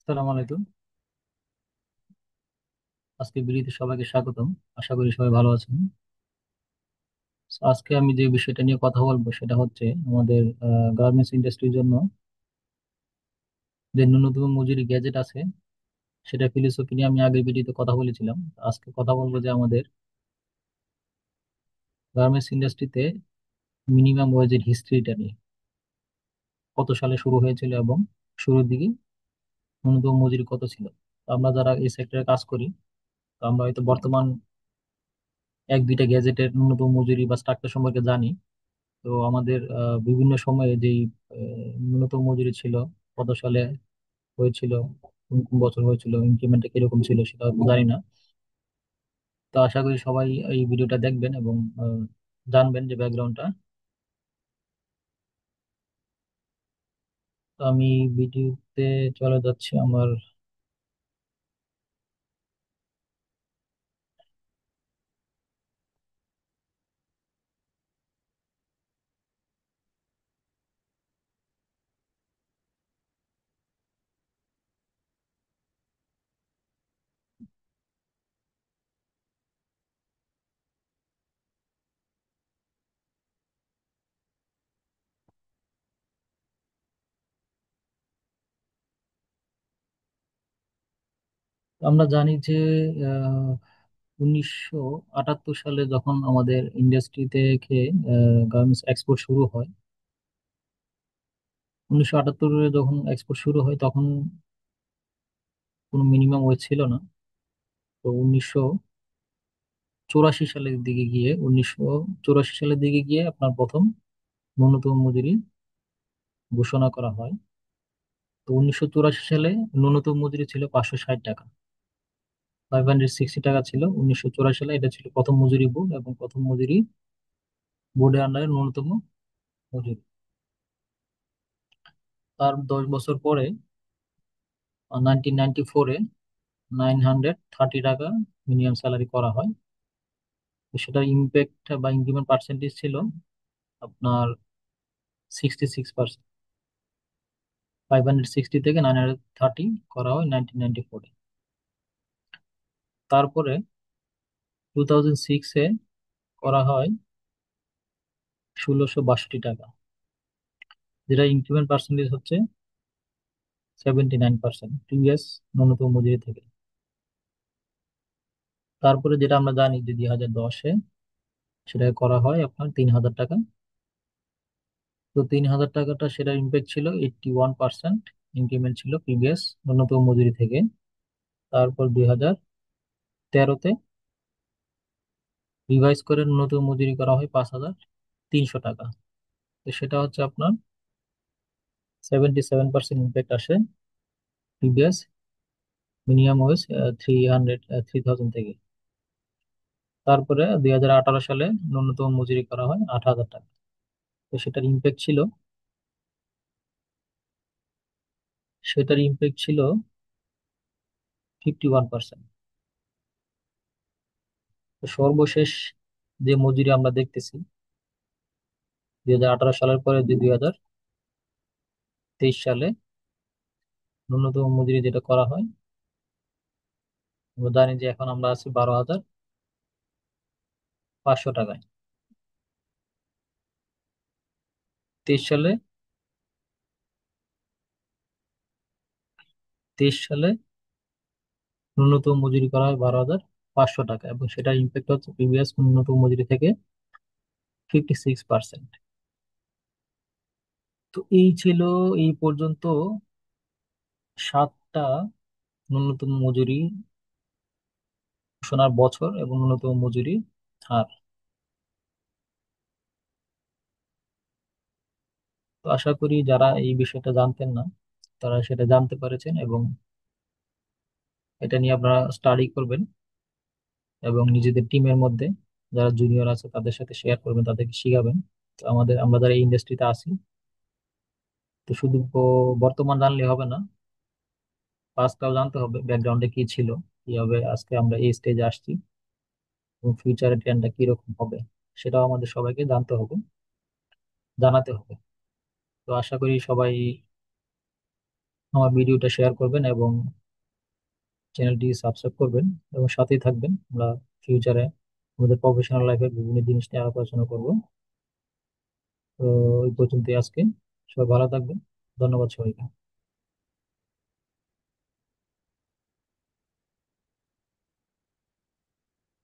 আসসালামু আলাইকুম। আজকে বিলিতে সবাইকে স্বাগতম। আশা করি সবাই ভালো আছেন। So, আজকে আমি যে বিষয়টা নিয়ে কথা বলবো সেটা হচ্ছে আমাদের গার্মেন্টস ইন্ডাস্ট্রির জন্য যে ন্যূনতম মজুরি গ্যাজেট আছে সেটা ফিলোসফি নিয়ে আমি আগের ভিডিওতে কথা বলেছিলাম। আজকে কথা বলবো যে আমাদের গার্মেন্টস ইন্ডাস্ট্রিতে মিনিমাম ওয়েজের হিস্ট্রিটা নিয়ে, কত সালে শুরু হয়েছিল এবং শুরুর দিকে ন্যূনতম মজুরি কত ছিল। তো আমরা যারা এই সেক্টরে কাজ করি, তো আমরা হয়তো বর্তমান এক দুইটা গ্যাজেটের ন্যূনতম মজুরি বা স্ট্রাকচার সম্পর্কে জানি। তো আমাদের বিভিন্ন সময়ে যেই ন্যূনতম মজুরি ছিল, কত সালে হয়েছিল, কোন কোন বছর হয়েছিল, ইনক্রিমেন্টটা কিরকম ছিল সেটা হয়তো জানি না। তো আশা করি সবাই এই ভিডিওটা দেখবেন এবং জানবেন যে ব্যাকগ্রাউন্ডটা। তো আমি ভিডিওতে চলে যাচ্ছি আমার। আমরা জানি যে 1978 সালে যখন আমাদের ইন্ডাস্ট্রি থেকে গার্মেন্টস এক্সপোর্ট শুরু হয়, 1978 যখন এক্সপোর্ট শুরু হয় তখন কোনো মিনিমাম ওয়েজ ছিল না। তো 1984 সালের দিকে গিয়ে আপনার প্রথম ন্যূনতম মজুরি ঘোষণা করা হয়। তো 1984 সালে ন্যূনতম মজুরি ছিল 560 টাকা, 560 টাকা ছিল 1984 সালে। এটা ছিল প্রথম মজুরি বোর্ড এবং প্রথম মজুরি বোর্ডের আন্ডারে ন্যূনতম মজুরি। তার 10 বছর পরে 1994-এ 930 টাকা মিনিমাম স্যালারি করা হয়। তো সেটার ইম্প্যাক্ট বা ইনক্রিমেন্ট পার্সেন্টেজ ছিল আপনার 66%। 560 থেকে 930 করা হয় 1994-এ। তারপরে 2006-এ করা হয় 1662 টাকা, যেটা ইনক্রিমেন্ট পার্সেন্টেজ হচ্ছে 79% প্রিভিয়াস ন্যূনতম মজুরি থেকে। তারপরে যেটা আমরা জানি যে 2010-এ সেটা করা হয় আপনার 3000 টাকা। তো 3000 টাকাটা সেটার ইম্প্যাক্ট ছিল 81% ইনক্রিমেন্ট ছিল প্রিভিয়াস ন্যূনতম মজুরি থেকে। তারপর 2013-তে রিভাইজ করে ন্যূনতম মজুরি করা হয় 5300 টাকা। তো সেটা হচ্ছে আপনার 77% ইম্প্যাক্ট আসে প্রিভিয়াস মিনিমাম ওয়েজ 3000 থেকে। তারপরে 2018 সালে ন্যূনতম মজুরি করা হয় 8000 টাকা। তো সেটার ইম্প্যাক্ট ছিল 51%। তো সর্বশেষ যে মজুরি আমরা দেখতেছি 2018 সালের পরে যে 2023 সালে ন্যূনতম মজুরি যেটা করা হয়, আমরা জানি যে এখন আমরা আছি 12,500 টাকায়। 23 সালে, 23 সালে ন্যূনতম মজুরি করা হয় 12,500 টাকা এবং সেটার ইম্প্যাক্ট হচ্ছে প্রিভিয়াস ন্যূনতম মজুরি থেকে 56%। তো এই ছিল এই পর্যন্ত 7টা ন্যূনতম মজুরি ঘোষণার বছর এবং ন্যূনতম মজুরি হার। তো আশা করি যারা এই বিষয়টা জানতেন না তারা সেটা জানতে পেরেছেন এবং এটা নিয়ে আপনারা স্টাডি করবেন এবং নিজেদের টিমের মধ্যে যারা জুনিয়র আছে তাদের সাথে শেয়ার করবেন, তাদেরকে শিখাবেন। তো আমরা যারা এই ইন্ডাস্ট্রিতে আছি, তো শুধু বর্তমান জানলে হবে না, পাস্টটাও জানতে হবে, ব্যাকগ্রাউন্ডে কি ছিল, কিভাবে আজকে আমরা এই স্টেজে আসছি এবং ফিউচারের ট্রেন্ডটা কিরকম হবে সেটাও আমাদের সবাইকে জানতে হবে, জানাতে হবে। তো আশা করি সবাই আমার ভিডিওটা শেয়ার করবেন এবং চ্যানেলটি সাবস্ক্রাইব করবেন এবং সাথেই থাকবেন। আমরা ফিউচারে আমাদের প্রফেশনাল লাইফের বিভিন্ন জিনিস নিয়ে আলোচনা করবো। তো এই পর্যন্তই আজকে। সবাই ভালো থাকবেন। ধন্যবাদ সবাইকে।